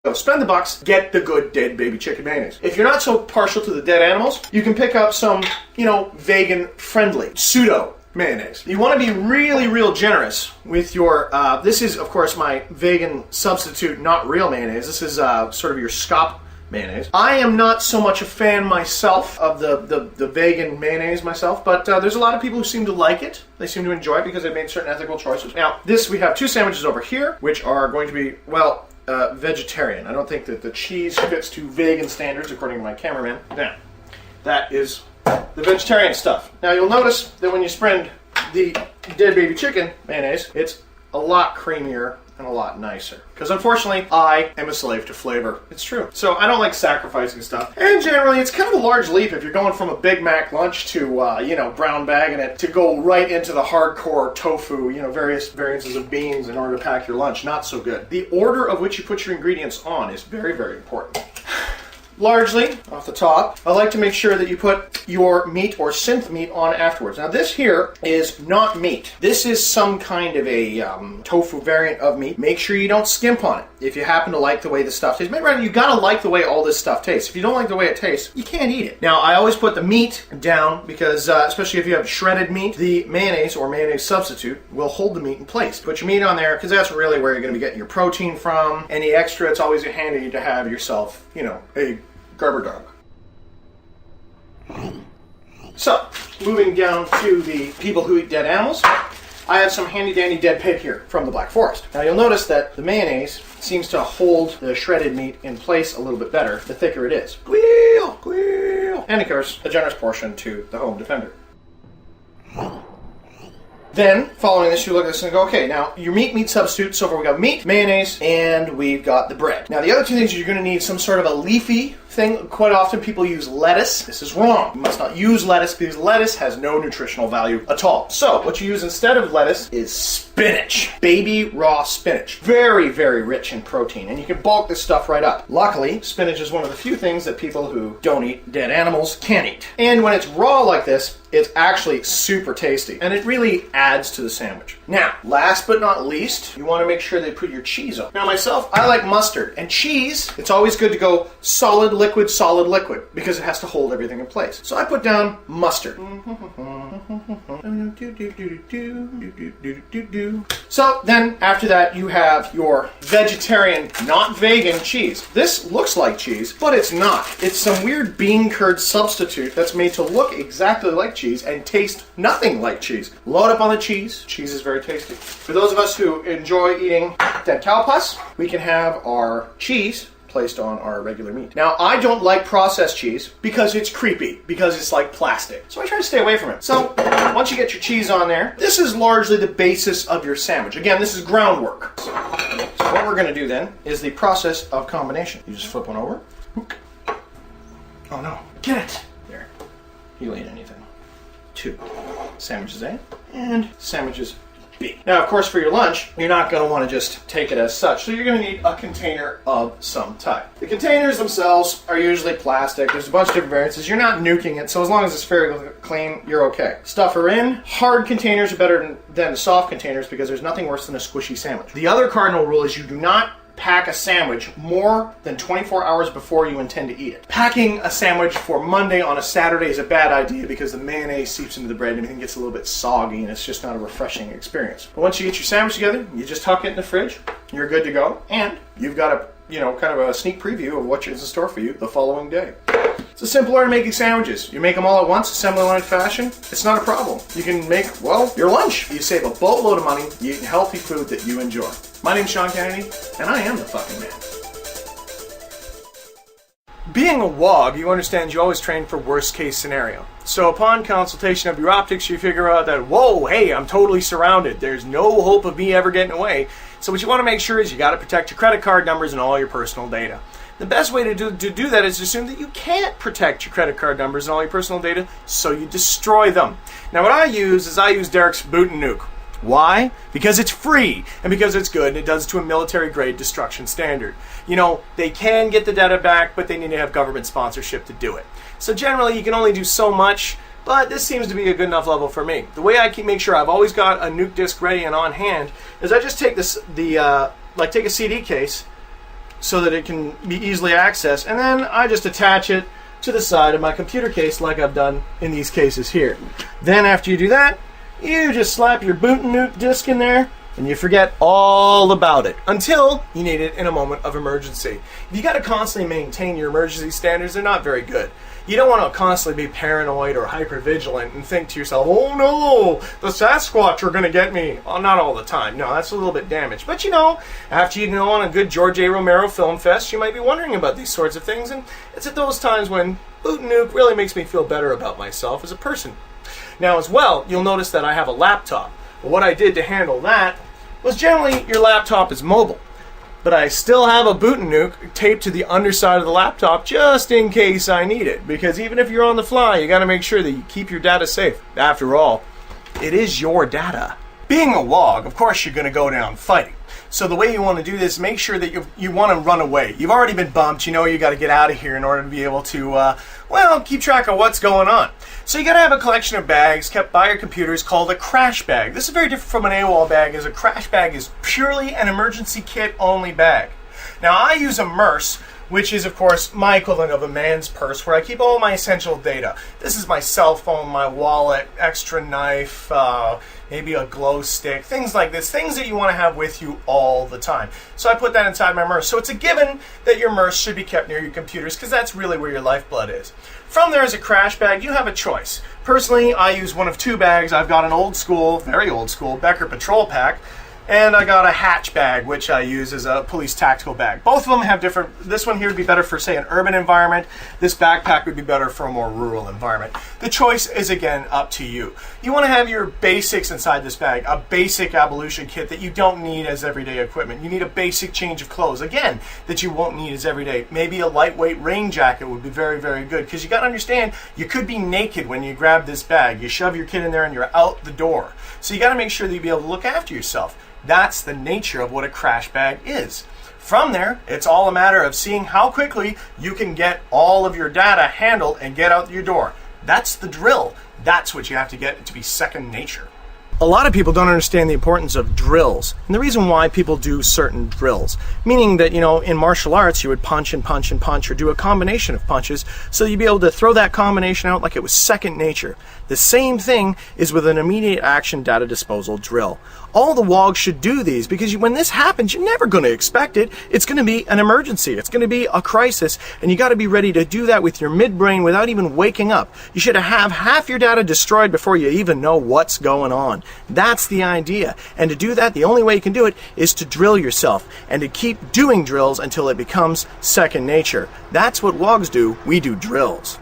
So spend the bucks, get the good dead baby chicken mayonnaise. If you're not so partial to the dead animals, you can pick up some, vegan-friendly pseudo mayonnaise. You want to be really, real generous with your, this is, of course, my vegan substitute, not real mayonnaise. This is sort of your scop mayonnaise. I am not so much a fan myself of the vegan mayonnaise myself, but there's a lot of people who seem to like it. They seem to enjoy it because they've made certain ethical choices. Now, we have 2 sandwiches over here, which are going to be, vegetarian. I don't think that the cheese fits to vegan standards, according to my cameraman. Now, that is the vegetarian stuff. Now, you'll notice that when you spread the dead baby chicken mayonnaise, it's a lot creamier and a lot nicer. Because unfortunately, I am a slave to flavor. It's true. So I don't like sacrificing stuff. And generally, it's kind of a large leap if you're going from a Big Mac lunch to, brown bagging it, to go right into the hardcore tofu, various variances of beans in order to pack your lunch. Not so good. The order of which you put your ingredients on is very, very important. Largely, off the top, I like to make sure that you put your meat or synth meat on afterwards. Now this here is not meat. This is some kind of a tofu variant of meat. Make sure you don't skimp on it. If you happen to like the way the stuff tastes, remember, you gotta like the way all this stuff tastes. If you don't like the way it tastes, you can't eat it. Now I always put the meat down because, especially if you have shredded meat, the mayonnaise or mayonnaise substitute will hold the meat in place. Put your meat on there because that's really where you're gonna be getting your protein from. Any extra, it's always handy to have yourself, a Gerber dog. So, moving down to the people who eat dead animals, I have some handy dandy dead pig here from the Black Forest. Now you'll notice that the mayonnaise seems to hold the shredded meat in place a little bit better the thicker it is. Squeal, squeal. And of course, a generous portion to the home defender. Then, following this, you look at this and go, okay, now your meat substitute. So far we got meat, mayonnaise, and we've got the bread. Now the other 2 things, you're going to need some sort of a leafy thing. Quite often people use lettuce. This is wrong. You must not use lettuce because lettuce has no nutritional value at all. So what you use instead of lettuce is spinach. Baby raw spinach. Very, very rich in protein, and you can bulk this stuff right up. Luckily, spinach is one of the few things that people who don't eat dead animals can eat. And when it's raw like this, it's actually super tasty, and it really adds to the sandwich. Now, last but not least, you want to make sure they put your cheese on. Now myself, I like mustard, and cheese, it's always good to go solid liquid, because it has to hold everything in place. So I put down mustard. So then, after that, you have your vegetarian, not vegan cheese. This looks like cheese, but it's not. It's some weird bean curd substitute that's made to look exactly like cheese and taste nothing like cheese. Load up on the cheese. Cheese is very tasty. For those of us who enjoy eating dead cow pus, we can have our cheese placed on our regular meat. Now, I don't like processed cheese because it's creepy, because it's like plastic. So I try to stay away from it. So once you get your cheese on there, this is largely the basis of your sandwich. Again, this is groundwork. So what we're going to do then is the process of combination. You just flip one over. Oh no, get it! There. You'll eat anything. 2 sandwiches A and sandwiches B. Now, of course, for your lunch, you're not going to want to just take it as such, so you're going to need a container of some type. The containers themselves are usually plastic. There's a bunch of different variances. You're not nuking it, so as long as it's fairly clean, you're okay. Stuff her in. Hard containers are better than soft containers because there's nothing worse than a squishy sandwich. The other cardinal rule is you do not pack a sandwich more than 24 hours before you intend to eat it. Packing a sandwich for Monday on a Saturday is a bad idea because the mayonnaise seeps into the bread and everything gets a little bit soggy and it's just not a refreshing experience. But once you get your sandwich together, you just tuck it in the fridge, you're good to go, and you've got a kind of a sneak preview of what is in store for you the following day. It's a simple art of making sandwiches. You make them all at once, assembly line fashion. It's not a problem. You can make, your lunch. You save a boatload of money. You eat healthy food that you enjoy. My name's Sean Kennedy, and I am the fucking man. Being a WOG, you understand you always train for worst case scenario. So upon consultation of your optics, you figure out that, whoa, hey, I'm totally surrounded. There's no hope of me ever getting away. So what you want to make sure is you got to protect your credit card numbers and all your personal data. The best way to do that is to assume that you can't protect your credit card numbers and all your personal data, so you destroy them. Now what I use Derek's Boot and Nuke. Why? Because it's free, and because it's good, and it does it to a military-grade destruction standard. They can get the data back, but they need to have government sponsorship to do it. So generally, you can only do so much, but this seems to be a good enough level for me. The way I can make sure I've always got a nuke disk ready and on hand is I just take take a CD case, so that it can be easily accessed, and then I just attach it to the side of my computer case like I've done in these cases here. Then after you do that, you just slap your boot and nuke disk in there, and you forget all about it until you need it in a moment of emergency. If you got to constantly maintain your emergency standards, they're not very good. You don't want to constantly be paranoid or hypervigilant and think to yourself, oh no, the Sasquatch are going to get me. Well, not all the time. No, that's a little bit damaged. But after you go on a good George A. Romero film fest, you might be wondering about these sorts of things. And it's at those times when boot and nuke really makes me feel better about myself as a person. Now as well, you'll notice that I have a laptop. But what I did to handle that was generally your laptop is mobile. But I still have a boot and nuke taped to the underside of the laptop just in case I need it. Because even if you're on the fly, you got to make sure that you keep your data safe. After all, it is your data. Being a WOG, of course you're going to go down fighting. So the way you want to do this, make sure that you want to run away. You've already been bumped. You know you got to get out of here in order to be able to, keep track of what's going on. So you got to have a collection of bags kept by your computers called a crash bag. This is very different from an AWOL bag, as a crash bag is purely an emergency kit only bag. Now I use a MERS, which is of course my equivalent of a man's purse, where I keep all my essential data. This is my cell phone, my wallet, extra knife, maybe a glow stick, things like this, things that you want to have with you all the time. So I put that inside my MERS. So it's a given that your MERS should be kept near your computers, because that's really where your lifeblood is. From there, as a crash bag, you have a choice. Personally, I use one of two bags. I've got an old school, very old school, Becker Patrol Pack, and I got a hatch bag, which I use as a police tactical bag. Both of them have different, this one here would be better for, say, an urban environment. This backpack would be better for a more rural environment. The choice is, again, up to you. You want to have your basics inside this bag, a basic ablution kit that you don't need as everyday equipment. You need a basic change of clothes, again, that you won't need as everyday. Maybe a lightweight rain jacket would be very, very good, because you got to understand, you could be naked when you grab this bag. You shove your kit in there and you're out the door. So you got to make sure that you be able to look after yourself. That's the nature of what a crash bag is. From there, it's all a matter of seeing how quickly you can get all of your data handled and get out your door. That's the drill. That's what you have to get to be second nature. A lot of people don't understand the importance of drills, and the reason why people do certain drills. Meaning that, in martial arts, you would punch and punch and punch, or do a combination of punches, so you'd be able to throw that combination out like it was second nature. The same thing is with an immediate action data disposal drill. All the WOGs should do these, because when this happens, you're never going to expect it. It's going to be an emergency. It's going to be a crisis, and you got to be ready to do that with your midbrain without even waking up. You should have half your data destroyed before you even know what's going on. That's the idea. And to do that, the only way you can do it is to drill yourself, and to keep doing drills until it becomes second nature. That's what WOGs do. We do drills.